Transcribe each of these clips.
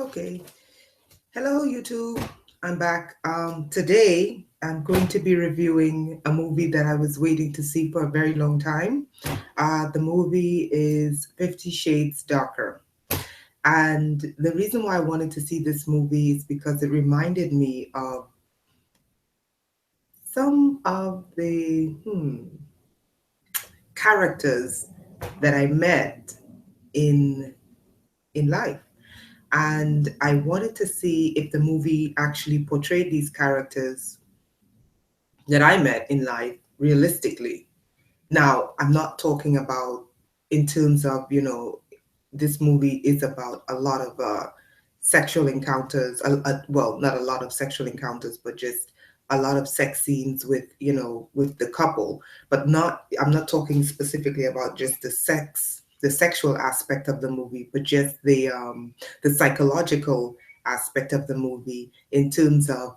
Okay. Hello, YouTube. I'm back. Today, I'm going to be reviewing a movie that I was waiting to see for a very long time. The movie is 50 Shades Darker. And the reason why I wanted to see this movie is because it reminded me of some of the characters that I met in life. And I wanted to see if the movie actually portrayed these characters that I met in life realistically. Now, I'm not talking about in terms of, this movie is about a lot of sexual encounters. Well, not a lot of sexual encounters, but just a lot of sex scenes with, with the couple. But I'm not talking specifically about just the sexual aspect of the movie, but just the psychological aspect of the movie in terms of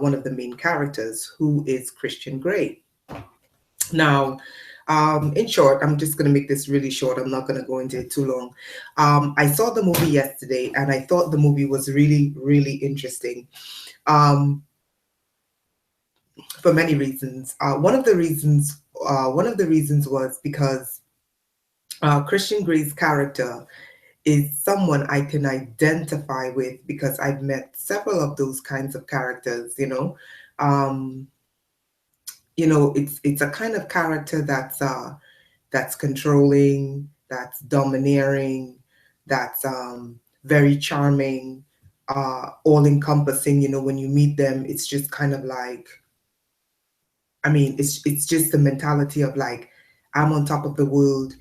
one of the main characters, who is Christian Grey. Now, in short, I'm just going to make this really short. I'm not going to go into it too long. I saw the movie yesterday, and I thought the movie was really, really interesting um, for many reasons. One of the reasons was because Christian Grey's character is someone I can identify with because I've met several of those kinds of characters. Um, it's a kind of character that's controlling, that's domineering, that's very charming, all encompassing. When you meet them, it's just kind of like, I mean, it's just the mentality of like, I'm on top of the world,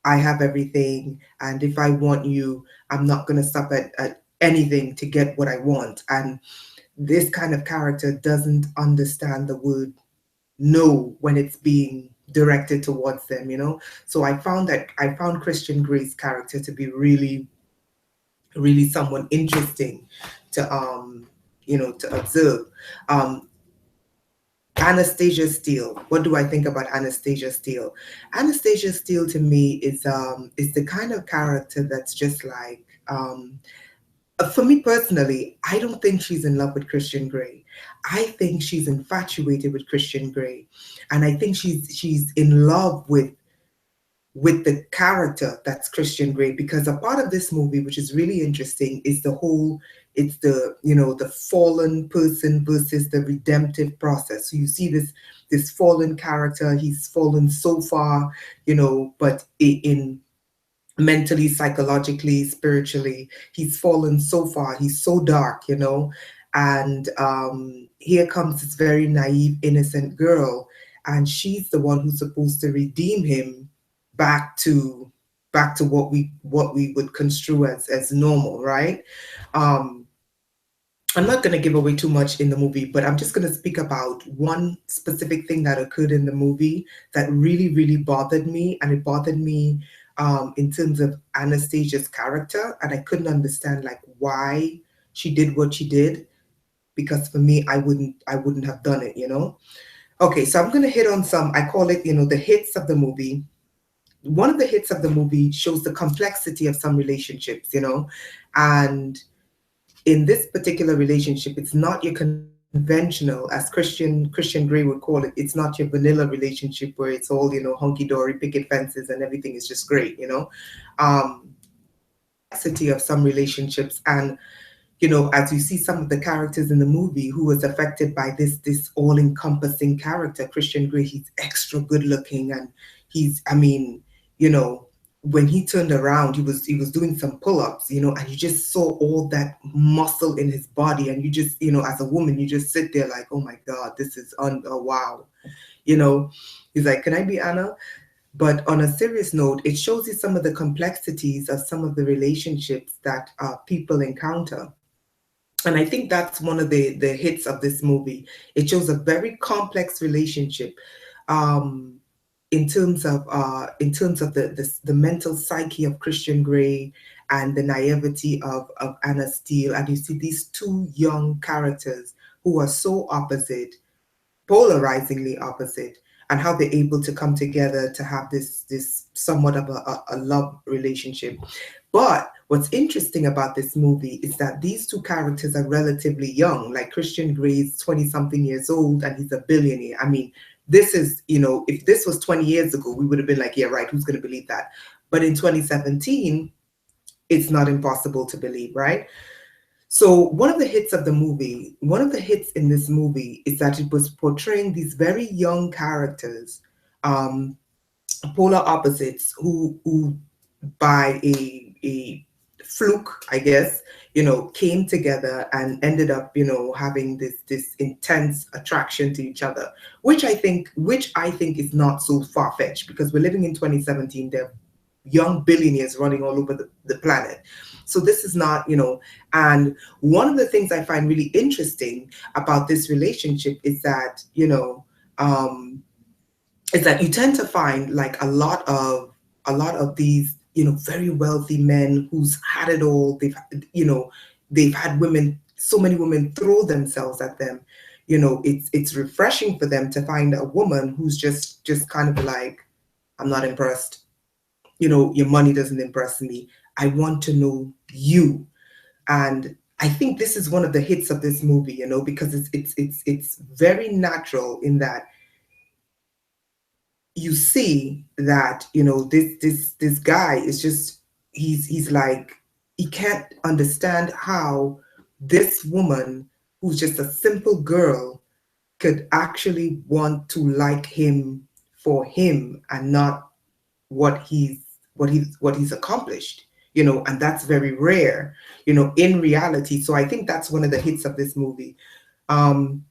I have everything, and if I want you, I'm not gonna stop at anything to get what I want. And this kind of character doesn't understand the word know when it's being directed towards them. So I found Christian Grey's character to be really, really someone interesting to to observe. um Anastasia Steele. What do I think about Anastasia Steele? Anastasia Steele to me is the kind of character that's just like, for me personally, I don't think she's in love with Christian Grey. I think she's infatuated with Christian Grey, and I think she's in love with the character that's Christian Grey, because a part of this movie, which is really interesting, is it's the the fallen person versus the redemptive process. So you see this fallen character, he's fallen so far, but in mentally, psychologically, spiritually, he's fallen so far, he's so dark. And here comes this very naive, innocent girl, and she's the one who's supposed to redeem him back to what we would construe as normal, right? um I'm not going to give away too much in the movie, but I'm just going to speak about one specific thing that occurred in the movie that really, really bothered me. And it bothered me in terms of Anastasia's character. And I couldn't understand like why she did what she did. Because for me, I wouldn't have done it. Okay, so I'm going to hit on some, I call it, the hits of the movie. One of the hits of the movie shows the complexity of some relationships. And in this particular relationship, it's not your conventional, as Christian Grey would call it. It's not your vanilla relationship where it's all hunky dory, picket fences, and everything is just great. Um, Complexity of some relationships, and as you see some of the characters in the movie who was affected by this all encompassing character, Christian Grey. He's extra good looking, and I mean, you know, when he turned around, he was doing some pull-ups, and you just saw all that muscle in his body, and you just, as a woman, you just sit there like, oh my God, this is oh, wow, you know. He's like, can I be Anna? But on a serious note, it shows you some of the complexities of some of the relationships that people encounter. And I think that's one of the hits of this movie. It shows a very complex relationship, um, in terms of the mental psyche of Christian Grey and the naivety of Anna Steele. And you see these two young characters who are so opposite, polarizingly opposite. and how they're able to come together to have this somewhat of a love relationship. But what's interesting about this movie is that these two characters are relatively young. Like Christian Grey is 20 something years old and he's a billionaire. I mean, this is, if this was 20 years ago, we would have been like, yeah, right, who's going to believe that? But in 2017, it's not impossible to believe, right? So one of the hits in this movie is that it was portraying these very young characters, um, polar opposites who by a fluke, I guess, came together and ended up, having this intense attraction to each other, which I think is not so far-fetched, because we're living in 2017. There are young billionaires running all over the planet. So this is not, and one of the things I find really interesting about this relationship is that, is that you tend to find like a lot of these, very wealthy men who's had it all. They've had women, so many women throw themselves at them. It's refreshing for them to find a woman who's just kind of like, I'm not impressed. Your money doesn't impress me. I want to know you. And I think this is one of the hits of this movie, because it's very natural in that you see that, this guy is just, he's like, he can't understand how this woman, who's just a simple girl, could actually want to like him for him and not what he's accomplished, and that's very rare, in reality. So I think that's one of the hits of this movie. um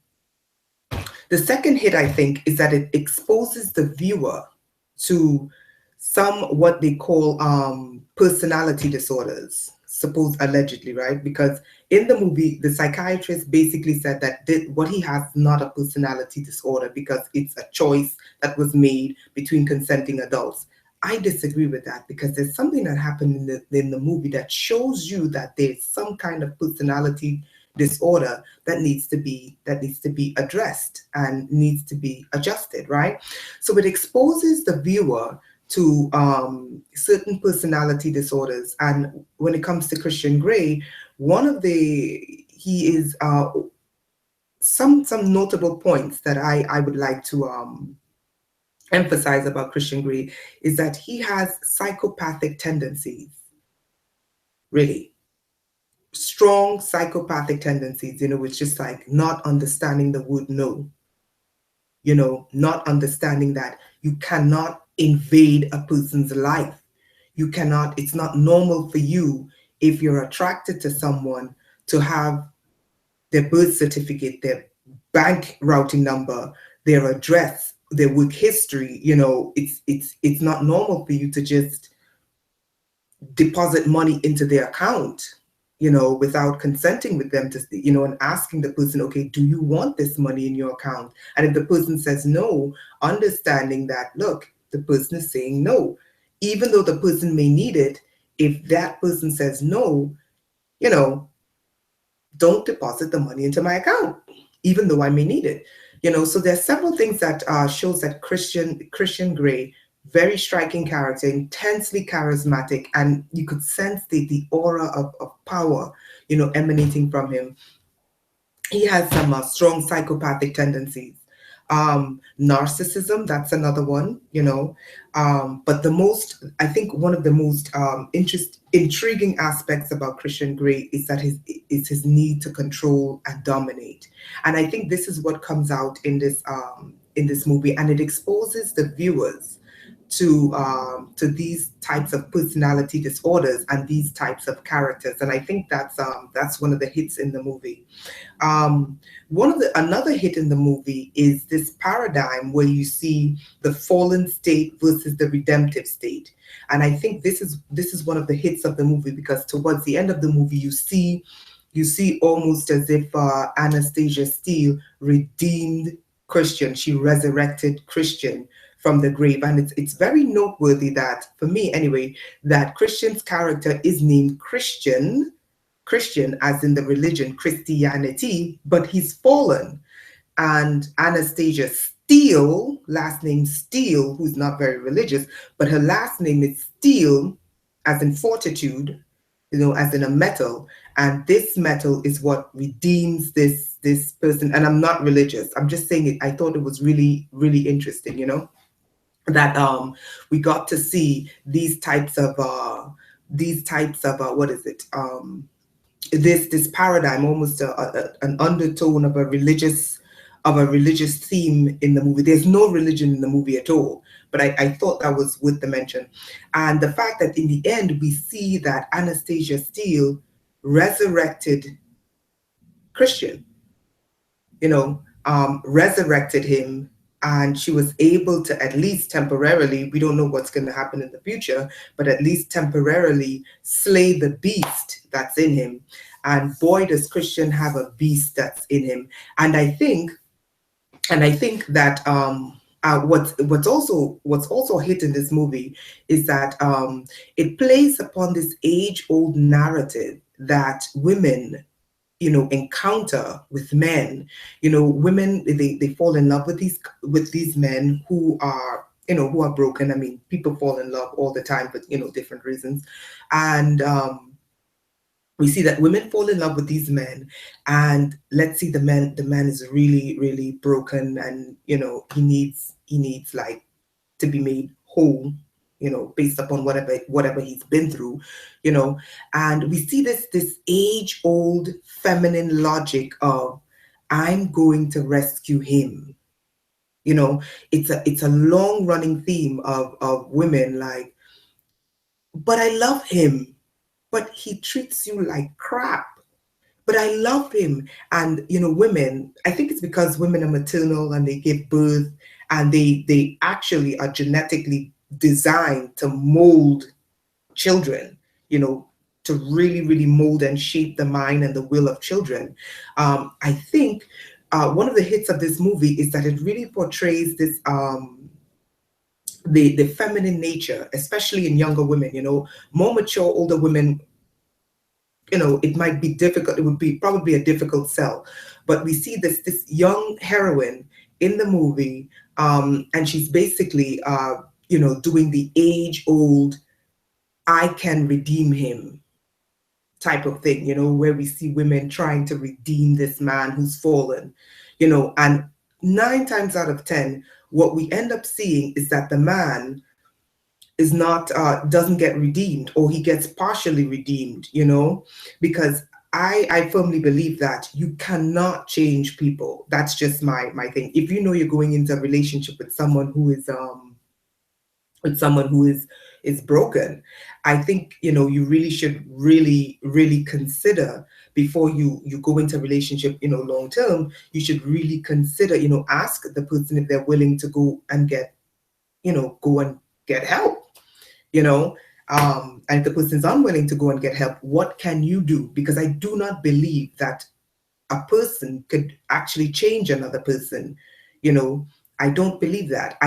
the second hit, I think, is that it exposes the viewer to some what they call personality disorders, suppose allegedly, right? Because in the movie, the psychiatrist basically said that what he has is not a personality disorder because it's a choice that was made between consenting adults. I disagree with that, because there's something that happened in the movie that shows you that there's some kind of personality disorder that needs to be addressed and needs to be adjusted, right? So it exposes the viewer to certain personality disorders. And when it comes to Christian Grey, he is some notable points that I would like to emphasize about Christian Grey is that he has psychopathic tendencies, really strong psychopathic tendencies, it's just like not understanding the word no, not understanding that you cannot invade a person's life. It's not normal for you, if you're attracted to someone, to have their birth certificate, their bank routing number, their address, their work history. It's not normal for you to just deposit money into their account, without consenting with them to, and asking the person, okay, do you want this money in your account? And if the person says no, understanding that, look, the person is saying no, even though the person may need it. If that person says no, you know, don't deposit the money into my account, even though I may need it. So there's several things that shows that Christian Grey, very striking character, intensely charismatic, and you could sense the aura of power, emanating from him. He has some strong psychopathic tendencies. Narcissism, that's another one, but I think one of the most intriguing aspects about Christian Grey is that his need to control and dominate. And I think this is what comes out in this movie, and it exposes the viewers to these types of personality disorders and these types of characters. And I think that's one of the hits in the movie. Another hit in the movie is this paradigm where you see the fallen state versus the redemptive state. And I think this is one of the hits of the movie, because towards the end of the movie, you see almost as if Anastasia Steele redeemed Christian. She resurrected Christian from the grave. And it's very noteworthy that, for me anyway, that Christian's character is named Christian as in the religion Christianity, but he's fallen. And Anastasia Steele, last name Steele, who's not very religious, but her last name is Steele, as in fortitude, as in a metal. And this metal is what redeems this person. And I'm not religious. I'm just saying it. I thought it was really, really interesting, that we got to see these types of what is it? This paradigm, almost an undertone of a religious theme in the movie. There's no religion in the movie at all, but I thought that was worth the mention. And the fact that in the end we see that Anastasia Steele resurrected Christian, resurrected him, and she was able to, at least temporarily, we don't know what's going to happen in the future, but at least temporarily slay the beast that's in him. And boy, does Christian have a beast that's in him. And I think that what's also hit in this movie is that it plays upon this age-old narrative that women encounter with men. Women, they fall in love with these men who are broken. I mean, people fall in love all the time, but different reasons. And we see that women fall in love with these men, and let's see the man is really, really broken, and he needs like to be made whole, based upon whatever he's been through, and we see this age-old feminine logic of, I'm going to rescue him. It's a long-running theme of women, like, but I love him, but he treats you like crap. But I love him. And women, I think it's because women are maternal and they give birth, and they actually are genetically designed to mold children, to really, really mold and shape the mind and the will of children. I think one of the hits of this movie is that it really portrays this the feminine nature, especially in younger women. More mature older women, it might be difficult. It would be probably a difficult sell, but we see this young heroine in the movie, and she's basically doing the age-old, I can redeem him type of thing, where we see women trying to redeem this man who's fallen, and 9 times out of 10, what we end up seeing is that the man is not doesn't get redeemed, or he gets partially redeemed, because I firmly believe that you cannot change people. That's just my thing. If you're going into a relationship with someone who is broken, I think you really should really consider, before you go into a relationship long term. You should really consider, ask the person if they're willing to go and get help. And if the person's unwilling to go and get help, what can you do? Because I do not believe that a person could actually change another person. I don't believe that.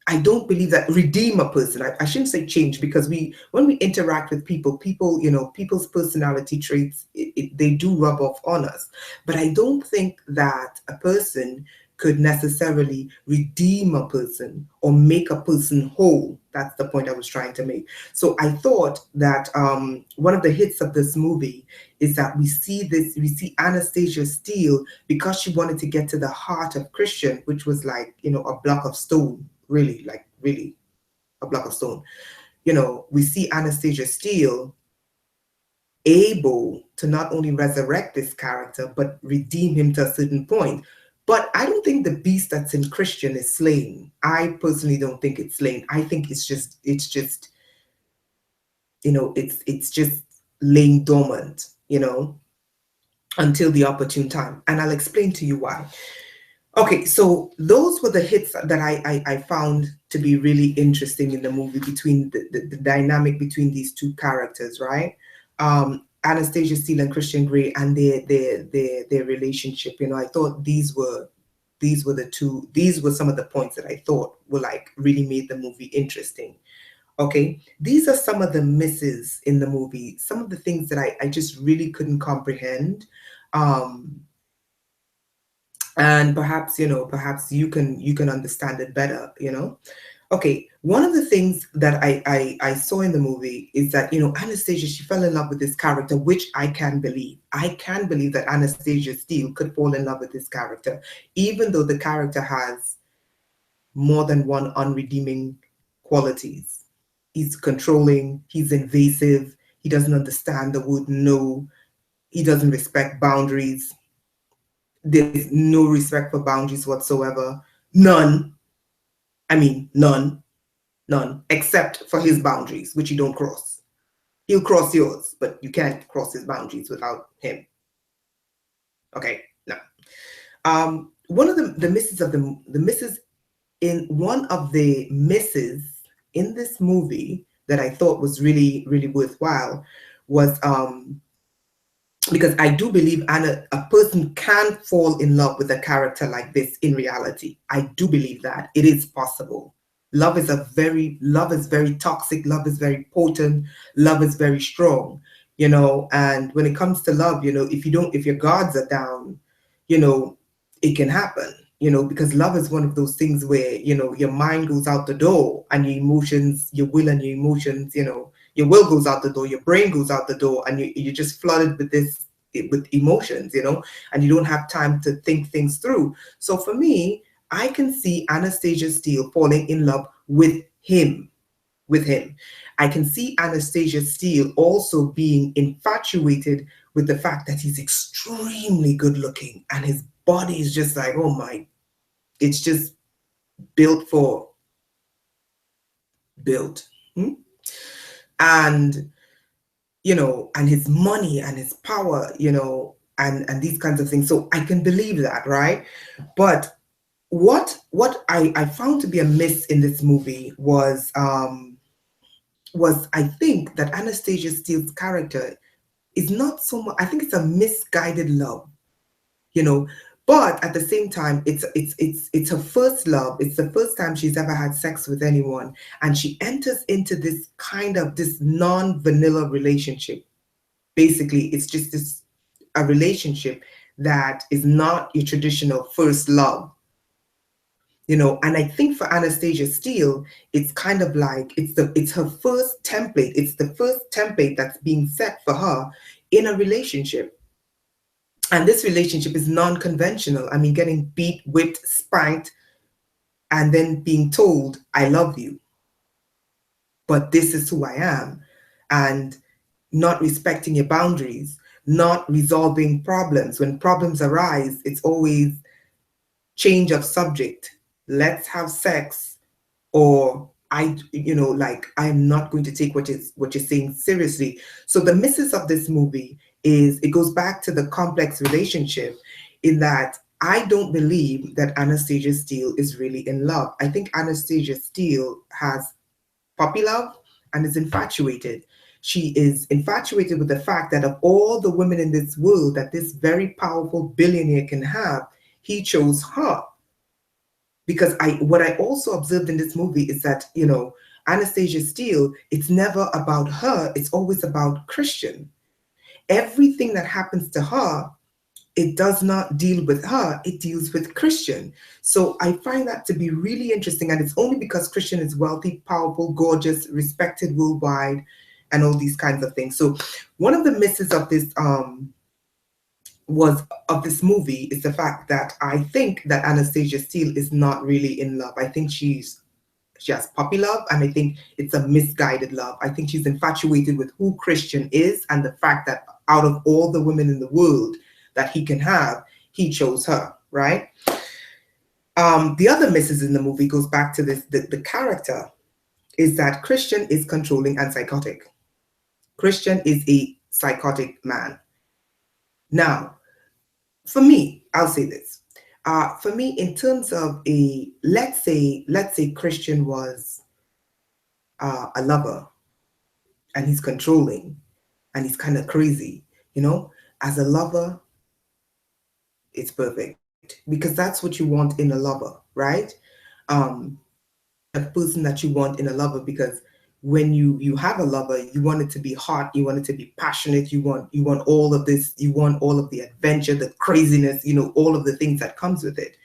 I don't believe that redeem a person. I shouldn't say change, because when we interact with people, people's personality traits, they do rub off on us. But I don't think that a person could necessarily redeem a person or make a person whole. That's the point I was trying to make. So I thought that one of the hits of this movie is that we see Anastasia Steele, because she wanted to get to the heart of Christian, which was like, a block of stone, really a block of stone. We see Anastasia Steele able to not only resurrect this character, but redeem him to a certain point. But I don't think the beast that's in Christian is slain. I personally don't think it's slain. I think it's just laying dormant, until the opportune time. And I'll explain to you why. Okay, so those were the hits that I found to be really interesting in the movie, between the dynamic between these two characters, right? Anastasia Steele and Christian Grey, and their relationship. I thought these were some of the points that I thought were like really made the movie interesting. Okay, these are some of the misses in the movie, some of the things that I just really couldn't comprehend. And perhaps, perhaps you can understand it better, Okay, one of the things that I saw in the movie is that, Anastasia, she fell in love with this character, which I can believe. I can believe that Anastasia Steele could fall in love with this character, even though the character has more than one unredeeming qualities. He's controlling, he's invasive, he doesn't understand the word no, he doesn't respect boundaries. There's no respect for boundaries whatsoever. None. I mean, none. None. Except for his boundaries, which you don't cross. He'll cross yours, but you can't cross his boundaries without him. Okay, no. One of the misses of the misses in one of the misses in this movie that I thought was really, really worthwhile was because I do believe a person can fall in love with a character like this in reality. I do believe that it is possible. Love is very toxic. Love is very potent. Love is very strong, and when it comes to love, if your guards are down, you know, it can happen, because love is one of those things where, your mind goes out the door and your emotions, your will and your emotions, your will goes out the door, your brain goes out the door, and you're just flooded with emotions, and you don't have time to think things through. So for me, I can see Anastasia Steele falling in love with him. I can see Anastasia Steele also being infatuated with the fact that he's extremely good looking and his body is just like, oh my, it's just built for built. Hmm? And and his money and his power, and these kinds of things. So I can believe that, right? But what I found to be a miss in this movie was I think that Anastasia Steele's character is not so much. I think it's a misguided love, you know. But at the same time, it's her first love. It's the first time she's ever had sex with anyone, and she enters into this non-vanilla relationship. Basically, it's just a relationship that is not your traditional first love, and I think for Anastasia Steele, it's kind of like it's her first template. It's the first template that's being set for her in a relationship. And this relationship is non-conventional. I mean, getting beat, whipped, spanked, and then being told, I love you, but this is who I am. And not respecting your boundaries, not resolving problems. When problems arise, it's always change of subject. Let's have sex, or I'm not going to take what you're saying seriously. So the misses of this movie is it goes back to the complex relationship, in that I don't believe that Anastasia Steele is really in love. I think Anastasia Steele has puppy love and is infatuated. She is infatuated with the fact that of all the women in this world that this very powerful billionaire can have, he chose her. Because what I also observed in this movie is that, Anastasia Steele, it's never about her, it's always about Christian. Everything that happens to her, it does not deal with her, it deals with Christian. So I find that to be really interesting. And it's only because Christian is wealthy, powerful, gorgeous, respected worldwide, and all these kinds of things. So one of the misses of this movie is the fact that I think that Anastasia Steele is not really in love. I think she has puppy love, and I think it's a misguided love. I think she's infatuated with who Christian is and the fact that out of all the women in the world that he can have, he chose her, right? The other misses in the movie goes back to the character, is that Christian is controlling and psychotic. Christian is a psychotic man. Now, for me, I'll say this. For me, in terms of let's say Christian was a lover, and he's controlling, and he's kind of crazy, as a lover, it's perfect, because that's what you want in a lover, right? A person that you want in a lover, because when you have a lover, you want it to be hot, you want it to be passionate, you want all of this, you want all of the adventure, the craziness, all of the things that comes with it.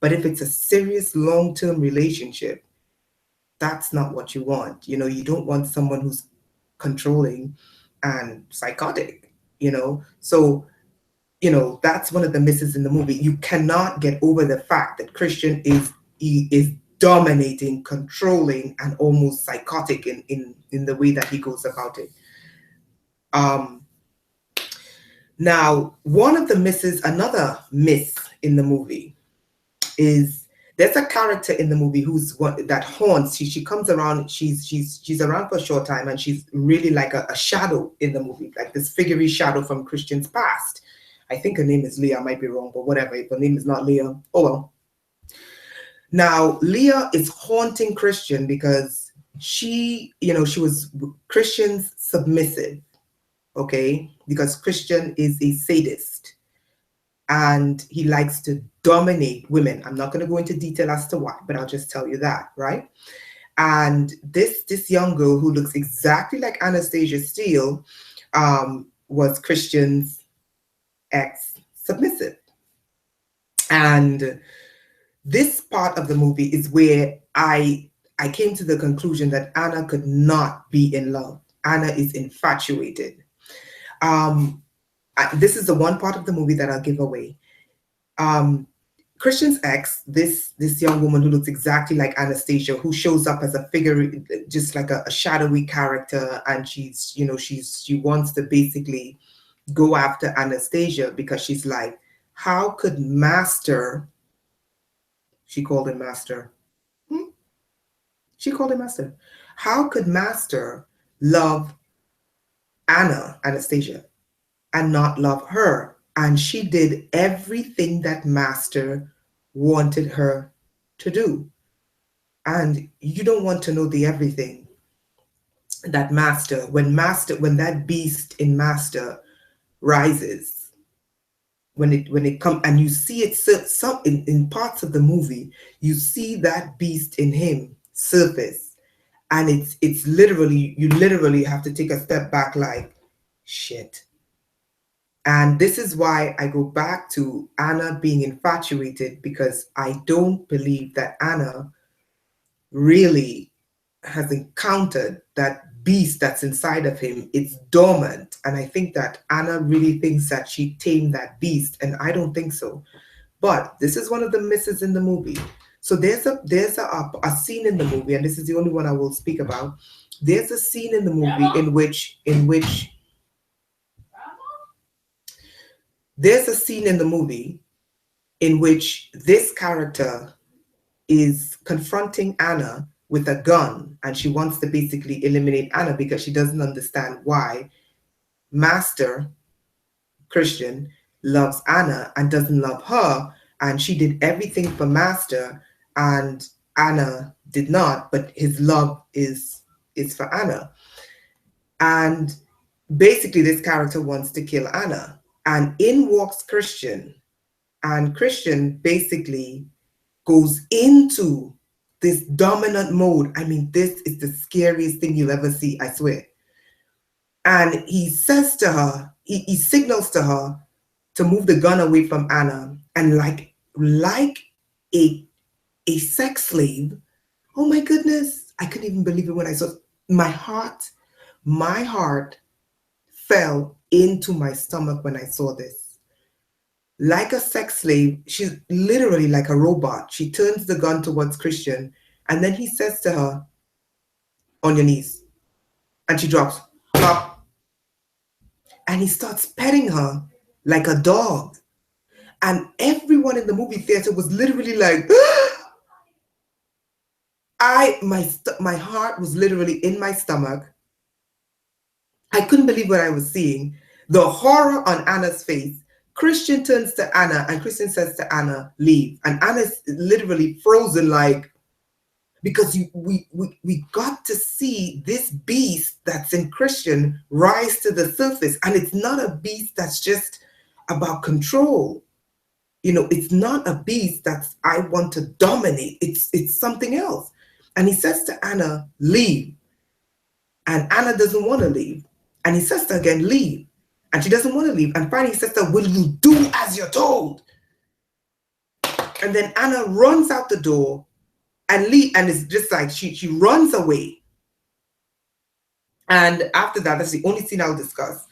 But if it's a serious long-term relationship, that's not what you want. You don't want someone who's controlling and psychotic. So that's one of the misses in the movie. You cannot get over the fact that Christian is dominating, controlling, and almost psychotic in the way that he goes about it. Now, one of the misses, another miss in the movie is there's a character in the movie who's one that haunts. She comes around. She's around for a short time, and she's really like a shadow in the movie, like this figurine shadow from Christian's past. I think her name is Leah. I might be wrong, but whatever. If her name is not Leah, oh well. Now Leah is haunting Christian because she was Christian's submissive, okay? Because Christian is a sadist, and he likes to dominate women. I'm not going to go into detail as to why, but I'll just tell you that, right? And this young girl who looks exactly like Anastasia Steele was Christian's ex-submissive. And this part of the movie is where I came to the conclusion that Anna could not be in love. Anna is infatuated. This is the one part of the movie that I'll give away. Christian's ex, this young woman who looks exactly like Anastasia, who shows up as a figure, just like a shadowy character, and she wants to basically go after Anastasia because she's like, how could Master, she called him Master. She called him Master. How could Master love Anastasia, and not love her? And she did everything that Master wanted her to do. And you don't want to know the everything that when that beast in Master rises, when it comes, and you see it in parts of the movie, you see that beast in him surface, and it's literally, you literally have to take a step back like, shit. And this is why I go back to Anna being infatuated, because I don't believe that Anna really has encountered that beast that's inside of him. It's dormant. And I think that Anna really thinks that she tamed that beast, and I don't think so. But this is one of the misses in the movie. So there's a scene in the movie, and this is the only one I will speak about. There's a scene in the movie in which there's a scene in the movie in which this character is confronting Anna with a gun, and she wants to basically eliminate Anna because she doesn't understand why Master Christian loves Anna and doesn't love her, and she did everything for Master and Anna did not, but his love is for Anna. And basically this character wants to kill Anna. And in walks Christian, and Christian basically goes into this dominant mode. I mean, this is the scariest thing you'll ever see, I swear. And he says to her, he signals to her to move the gun away from Anna, and like a sex slave. Oh my goodness, I couldn't even believe it when I saw it. My heart fell into my stomach when I saw this. Like a sex slave, she's literally like a robot. She turns the gun towards Christian, and then he says to her, on your knees. And she drops, plop. And he starts petting her like a dog. And everyone in the movie theater was literally like, my heart was literally in my stomach. I couldn't believe what I was seeing. The horror on Anna's face. Christian turns to Anna, and Christian says to Anna, leave. And Anna's literally frozen, like, because we got to see this beast that's in Christian rise to the surface. And it's not a beast that's just about control. It's not a beast that's, I want to dominate. It's something else. And he says to Anna, leave. And Anna doesn't want to leave. And he says to her again, leave. And she doesn't want to leave. And finally he says to her, will you do as you're told? And then Anna runs out the door and it's just like she runs away. And after that, that's the only scene I'll discuss.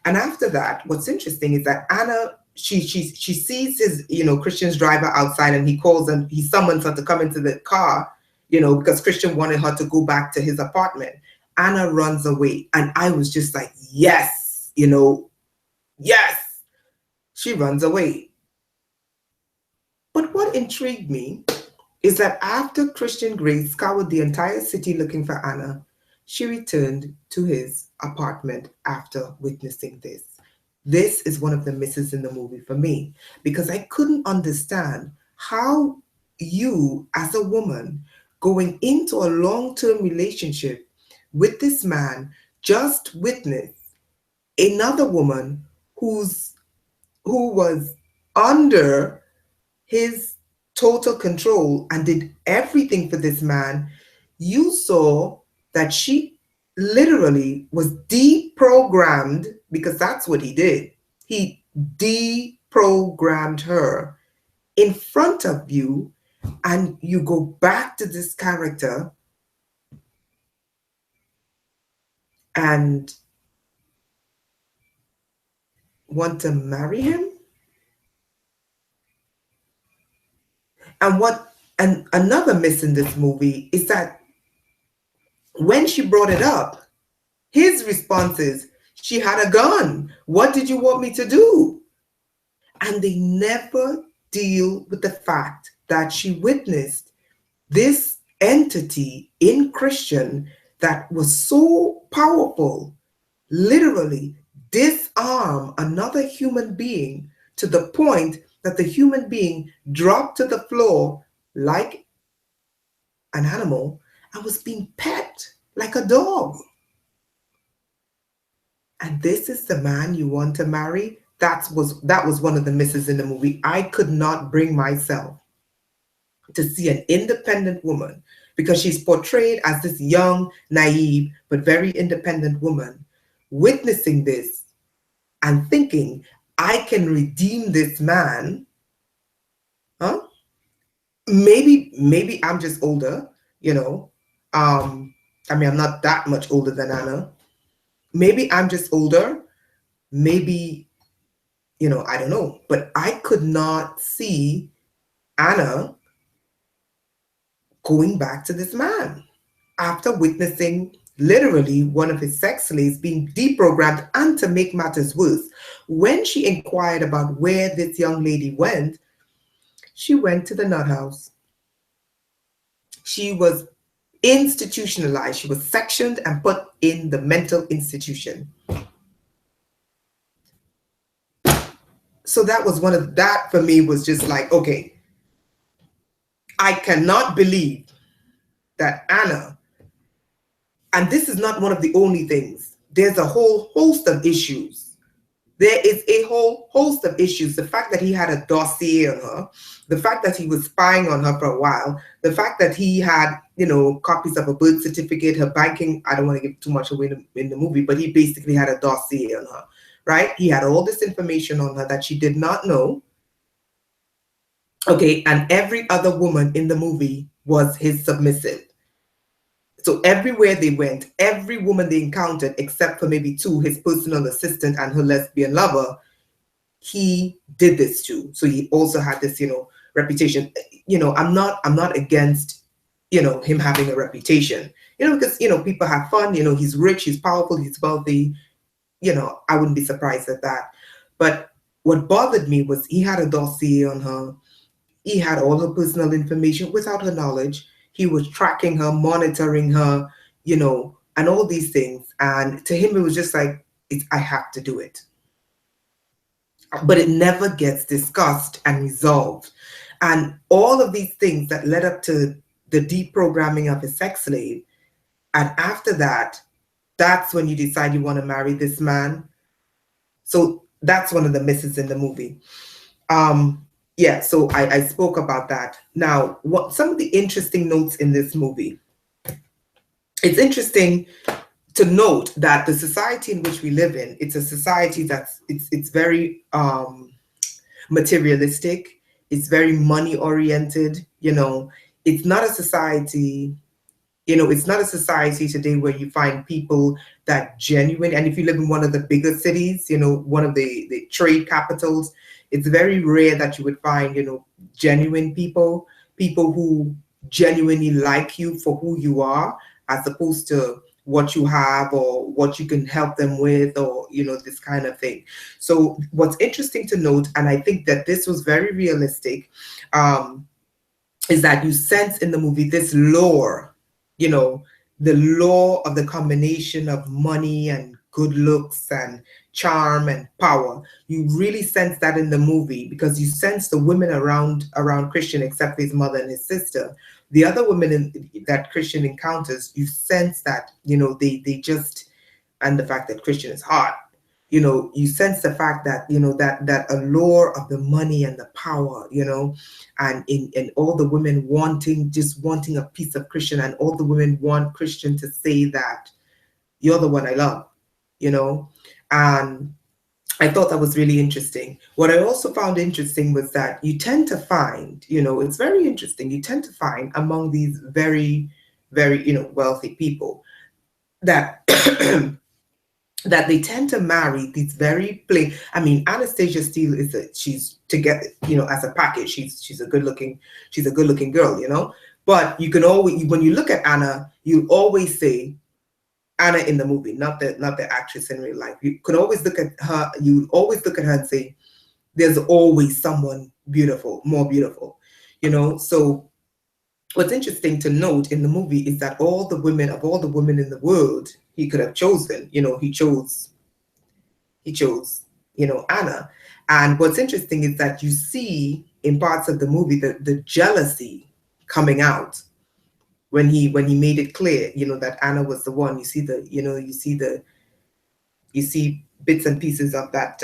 And after that, what's interesting is that Anna, she sees his, Christian's driver outside, and he calls and he summons her to come into the car, because Christian wanted her to go back to his apartment. Anna runs away. And I was just like, yes, yes, she runs away. But what intrigued me is that after Christian Grey scoured the entire city looking for Anna, she returned to his apartment after witnessing this. This is one of the misses in the movie for me, because I couldn't understand how you, as a woman, going into a long-term relationship with this man, just witnessed another woman who was under his total control and did everything for this man. You saw that she literally was deprogrammed, because that's what he did. He deprogrammed her in front of you, and you go back to this character and want to marry him. And another miss in this movie is that when she brought it up, his response is, she had a gun. What did you want me to do? And they never deal with the fact that she witnessed this entity in Christian that was so powerful, literally disarm another human being to the point that the human being dropped to the floor like an animal and was being pet like a dog. And this is the man you want to marry? That was one of the misses in the movie. I could not bring myself to see an independent woman, because she's portrayed as this young, naive, but very independent woman, witnessing this and thinking, I can redeem this man. Huh? Maybe I'm just older, I'm not that much older than Anna. Maybe I'm just older. Maybe, I don't know. But I could not see Anna going back to this man after witnessing literally one of his sex slaves being deprogrammed. And to make matters worse, when she inquired about where this young lady went, she went to the nut house. She was institutionalized. She was sectioned and put in the mental institution. So that was that for me was just like, okay, I cannot believe that Anna, and this is not one of the only things, there's a whole host of issues. There is a whole host of issues. The fact that he had a dossier on her, the fact that he was spying on her for a while, the fact that he had, copies of a birth certificate, her banking, I don't want to give too much away in the movie, but he basically had a dossier on her, right? He had all this information on her that she did not know. Okay, and every other woman in the movie was his submissive. So everywhere they went, every woman they encountered, except for maybe two, his personal assistant and her lesbian lover, he did this to. So he also had this, reputation. I'm not against, him having a reputation, because, people have fun, he's rich, he's powerful, he's wealthy, I wouldn't be surprised at that. But what bothered me was he had a dossier on her. He had all her personal information without her knowledge. He was tracking her, monitoring her, and all these things. And to him, it was just like, I have to do it. But it never gets discussed and resolved. And all of these things that led up to the deprogramming of a sex slave. And after that, that's when you decide you want to marry this man. So that's one of the misses in the movie. Yeah, so I spoke about that. Now, some of the interesting notes in this movie. It's interesting to note that the society in which we live in, it's a society that's it's very materialistic. It's very money oriented. It's not a society. It's not a society today where you find people that genuine. And if you live in one of the bigger cities, one of the trade capitals, it's very rare that you would find, genuine people who genuinely like you for who you are, as opposed to what you have or what you can help them with, or this kind of thing. So what's interesting to note, and I think that this was very realistic, is that you sense in the movie this lore, the lore of the combination of money and good looks and charm and power. You really sense that in the movie, because you sense the women around Christian, except his mother and his sister. The other women that Christian encounters, you sense that, they just, and the fact that Christian is hot, you sense the fact that, that allure of the money and the power, and in all the women wanting a piece of Christian, and all the women want Christian to say that you're the one I love, and I thought that was really interesting. What I also found interesting was that you tend to find, it's very interesting, you tend to find among these very, very, wealthy people that that they tend to marry these very plain. I mean, Anastasia Steele she's together, as a package. She's a good looking girl, But you can always, when you look at Anna, you always say Anna in the movie, not the actress in real life. You could always look at her. You always look at her and say, "There's always someone beautiful, more beautiful," So what's interesting to note in the movie is that all the women in the world he could have chosen, he chose, Anna. And what's interesting is that you see in parts of the movie the jealousy coming out when he made it clear, that Anna was the one. You see bits and pieces of that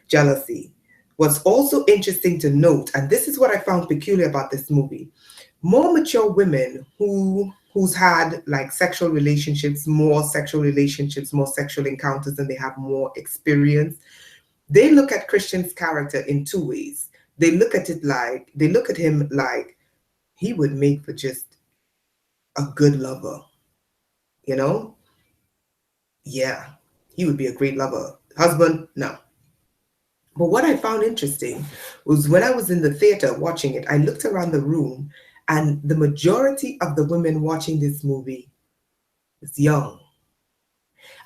jealousy. What's also interesting to note, and this is what I found peculiar about this movie, more mature women who's had like sexual relationships, more sexual encounters, and they have more experience, they look at Christian's character in two ways. They look at him like he would make for just a good lover, Yeah, he would be a great lover. Husband, no. But what I found interesting was when I was in the theater watching it, I looked around the room, and the majority of the women watching this movie is young.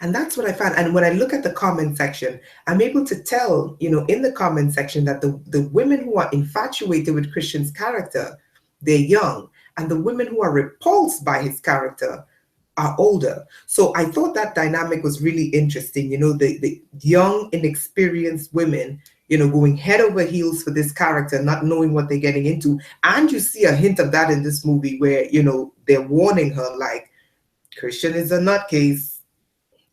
And that's what I found. And when I look at the comment section, I'm able to tell, in the comment section, that the women who are infatuated with Christian's character, they're young. And the women who are repulsed by his character are older. So I thought that dynamic was really interesting, the young, inexperienced women, going head over heels for this character, not knowing what they're getting into. And you see a hint of that in this movie where, they're warning her, like, Christian is a nutcase,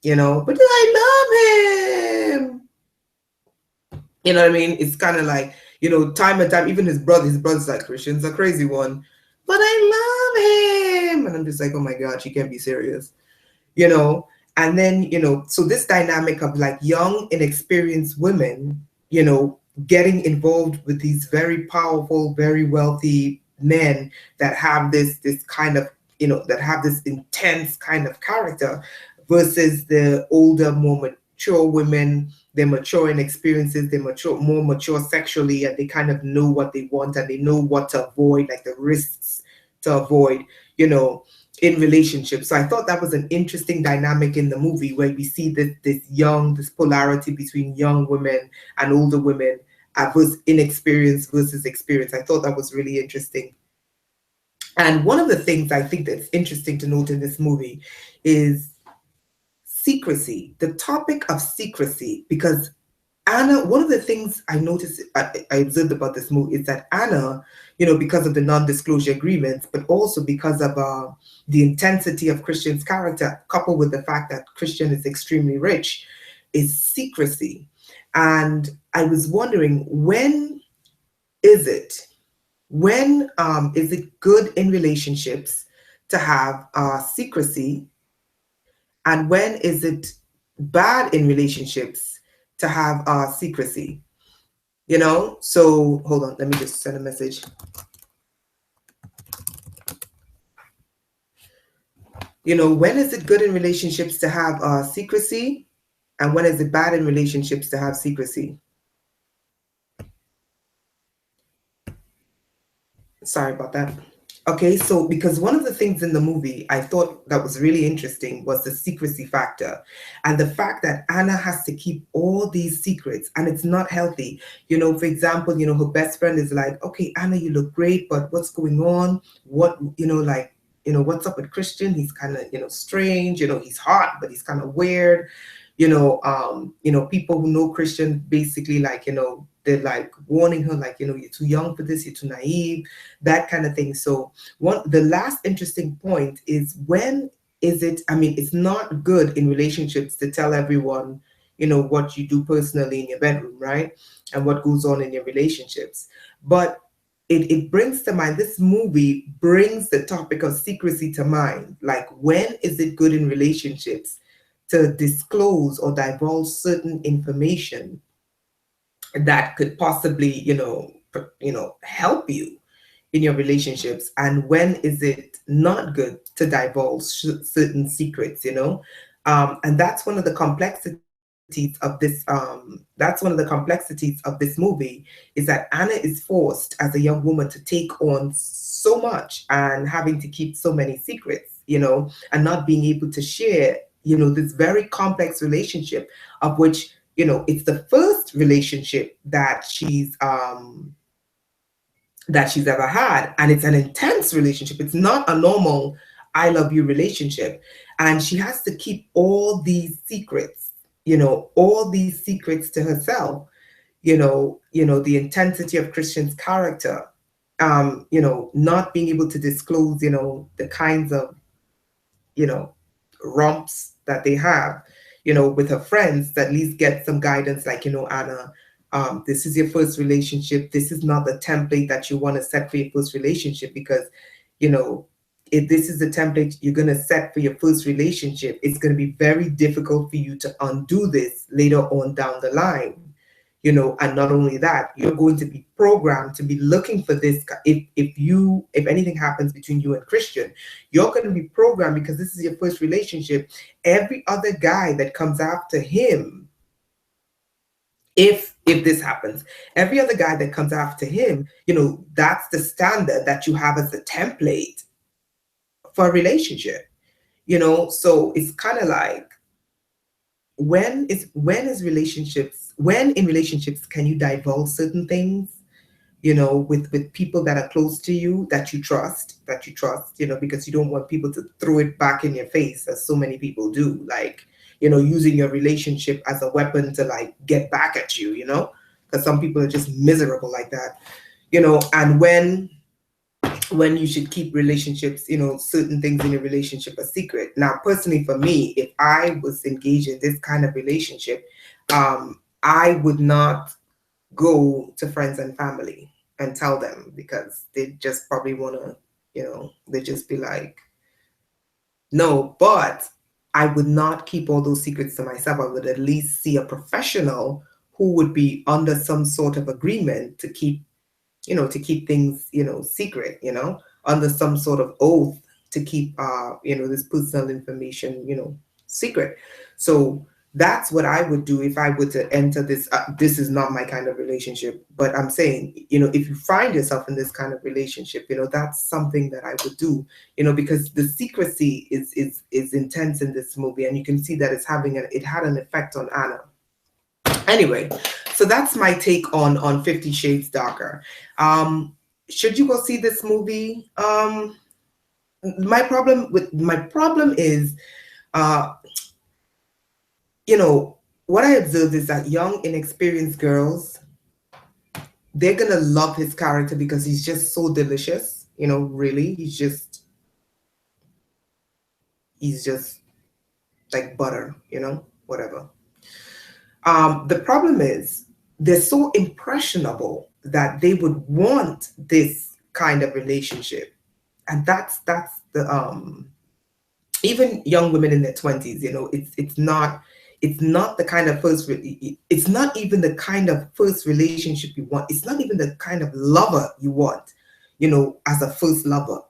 but I love him. You know what I mean? It's kind of like, time and time, even his brother's like, Christian's a crazy one, but I love him. And I'm just like, oh my God, she can't be serious, And then, so this dynamic of like young, inexperienced women, getting involved with these very powerful, very wealthy men that have this kind of, that have this intense kind of character, versus the older, more mature women. They're mature in experiences, more mature sexually, and they kind of know what they want, and they know what to avoid, like the risks to avoid, in relationships. So I thought that was an interesting dynamic in the movie, where we see this polarity between young women and older women, versus inexperienced versus experience. I thought that was really interesting. And one of the things I think that's interesting to note in this movie is secrecy, the topic of secrecy, because Anna, one of the things I noticed, I observed about this movie is that Anna, because of the non-disclosure agreements, but also because of the intensity of Christian's character, coupled with the fact that Christian is extremely rich, is secrecy. And I was wondering, when is it good in relationships to have secrecy? And when is it bad in relationships to have secrecy? You know, so hold on, let me just send a message. You know, when is it good in relationships to have secrecy? And when is it bad in relationships to have secrecy? Sorry about that. Okay, so because one of the things in the movie I thought that was really interesting was the secrecy factor and the fact that Anna has to keep all these secrets and it's not healthy. You know, for example, you know, her best friend is like, okay, Anna, you look great, but what's going on? What, you know, like, you know, what's up with Christian? He's kind of, you know, strange, you know, he's hot, but he's kind of weird. You know, people who know Christian basically like, you know, they're like warning her, like, you know, you're too young for this, you're too naive, that kind of thing. So the last interesting point is when is it, I mean, it's not good in relationships to tell everyone, you know, what you do personally in your bedroom, right? And what goes on in your relationships. But it brings to mind, this movie brings the topic of secrecy to mind. Like, when is it good in relationships to disclose or divulge certain information that could possibly, help you in your relationships, and when is it not good to divulge certain secrets, you know? And that's one of the complexities of this movie, is that Anna is forced as a young woman to take on so much and having to keep so many secrets, you know, and not being able to share, you know, this very complex relationship, of which, you know, it's the first relationship that she's ever had. And it's an intense relationship. It's not a normal I love you relationship. And she has to keep all these secrets, you know, all these secrets to herself, the intensity of Christian's character, not being able to disclose, you know, the kinds of, you know, romps that they have, you know, with her friends, that at least get some guidance, like, you know, Anna, this is your first relationship. This is not the template that you want to set for your first relationship, because, you know, if this is the template you're going to set for your first relationship, it's going to be very difficult for you to undo this later on down the line. You know, and not only that, you're going to be programmed to be looking for this. If anything happens between you and Christian, you're going to be programmed, because this is your first relationship. Every other guy that comes after him, if this happens, every other guy that comes after him, you know, that's the standard that you have as a template for a relationship. You know, so it's kind of like, when in relationships can you divulge certain things, you know, with people that are close to you, that you trust, you know, because you don't want people to throw it back in your face, as so many people do, like, you know, using your relationship as a weapon to like get back at you, you know, because some people are just miserable like that, you know. And when you should keep relationships, you know, certain things in a relationship a secret. Now, personally, for me, if I was engaged in this kind of relationship, I would not go to friends and family and tell them, because they just probably want to, you know, they just be like, no. But I would not keep all those secrets to myself. I would at least see a professional who would be under some sort of agreement to keep, you know, to keep things, you know, secret, you know, under some sort of oath to keep, this personal information, you know, secret. So that's what I would do if I were to enter this. This is not my kind of relationship, but I'm saying, you know, if you find yourself in this kind of relationship, you know, that's something that I would do, you know, because the secrecy is intense in this movie, and you can see that it had an effect on Anna. Anyway, so that's my take on 50 Shades Darker. Should you go see this movie? My problem is, you know, what I observed is that young, inexperienced girls, they're gonna love his character because he's just so delicious. You know, really, he's just like butter. You know, whatever. The problem is, they're so impressionable that they would want this kind of relationship, and that's the even young women in their 20s, you know, it's not the kind of it's not even the kind of first relationship you want. It's not even the kind of lover you want, you know, as a first lover.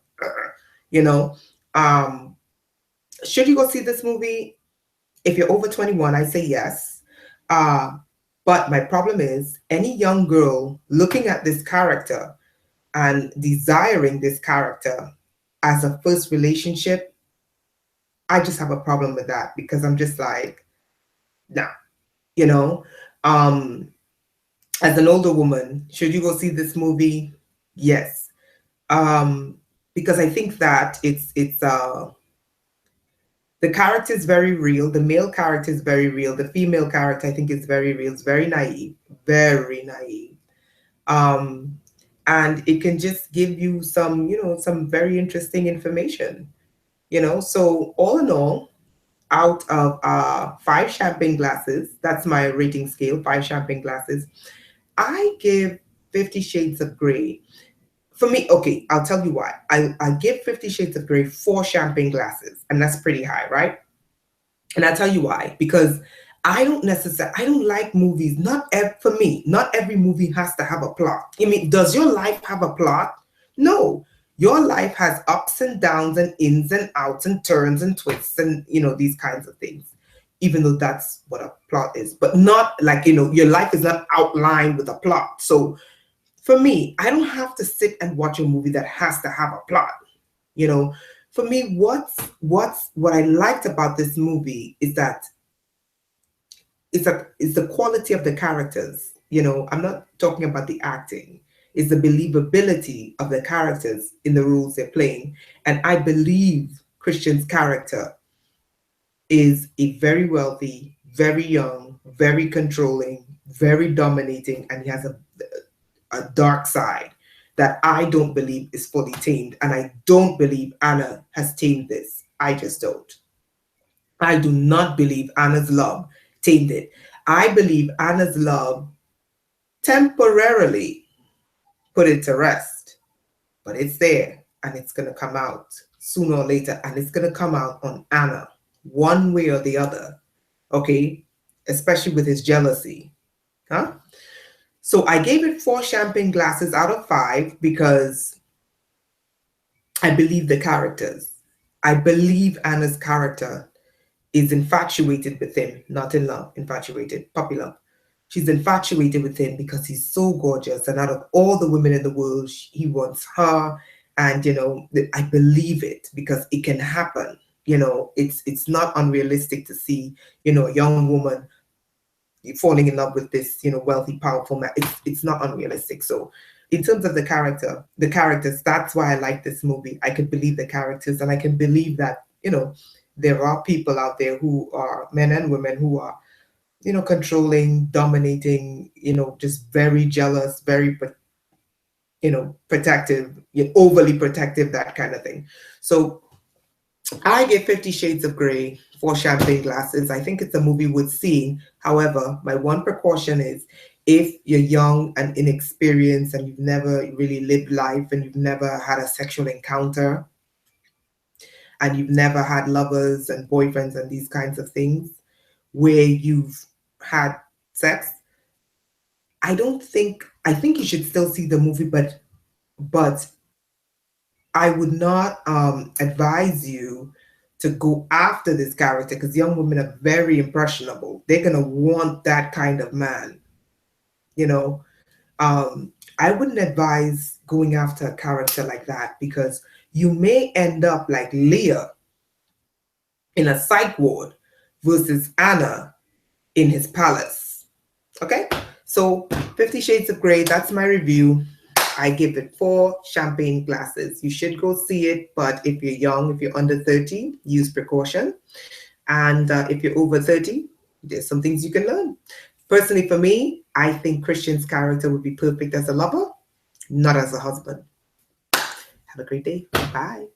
You know, um, should you go see this movie? If you're over 21, I say yes. Uh, but my problem is any young girl looking at this character and desiring this character as a first relationship, I just have a problem with that because I'm just like, nah, you know. Um, as an older woman, should you go see this movie? Yes. Um, because I think that it's the character is very real. The male character is very real. The female character, I think, is very real. It's very naive, very naive. Um, and it can just give you some, you know, some very interesting information, you know. So all in all, out of 5 champagne glasses, that's my rating scale, 5 champagne glasses, I give 50 Shades of Grey. For me, okay, I'll tell you why. I give 50 Shades of Grey 4 champagne glasses, and that's pretty high, right? And I'll tell you why. Because I don't like movies. For me, not every movie has to have a plot. I mean, does your life have a plot? No. Your life has ups and downs and ins and outs and turns and twists and, you know, these kinds of things, even though that's what a plot is. But not like, you know, your life is not outlined with a plot. So for me, I don't have to sit and watch a movie that has to have a plot. You know, for me, what I liked about this movie is that it's the quality of the characters. You know, I'm not talking about the acting. It's the believability of the characters in the roles they're playing. And I believe Christian's character is a very wealthy, very young, very controlling, very dominating, and he has a dark side that I don't believe is fully tamed. And I don't believe Anna has tamed this. I just don't. I do not believe Anna's love tamed it. I believe Anna's love temporarily put it to rest, but it's there and it's going to come out sooner or later, and it's going to come out on Anna one way or the other, okay? Especially with his jealousy, huh? So I gave it 4 champagne glasses out of 5 because I believe the characters. I believe Anna's character is infatuated with him, not in love, infatuated, puppy love. She's infatuated with him because he's so gorgeous, and out of all the women in the world, he wants her. And you know, I believe it because it can happen. You know, it's not unrealistic to see, you know, a young woman falling in love with this, you know, wealthy, powerful man. It's not unrealistic. So in terms of the characters, that's why I like this movie. I could believe the characters, and I can believe that, you know, there are people out there who are men and women who are, you know, controlling, dominating, you know, just very jealous, very, you know, protective, overly protective, that kind of thing. So I give 50 Shades of Grey 4 champagne glasses. I think it's a movie worth seeing. However, my one precaution is if you're young and inexperienced and you've never really lived life and you've never had a sexual encounter and you've never had lovers and boyfriends and these kinds of things where you've had sex, I think you should still see the movie, but I would not advise you to go after this character because young women are very impressionable. They're gonna want that kind of man, you know. I wouldn't advise going after a character like that because you may end up like Leah in a psych ward versus Anna in his palace. Okay, so 50 Shades of Grey, that's my review. I give it 4 champagne glasses. You should go see it, but if you're young, if you're under 30, use precaution. And if you're over 30, there's some things you can learn. Personally, for me, I think Christian's character would be perfect as a lover, not as a husband. Have a great day. Bye.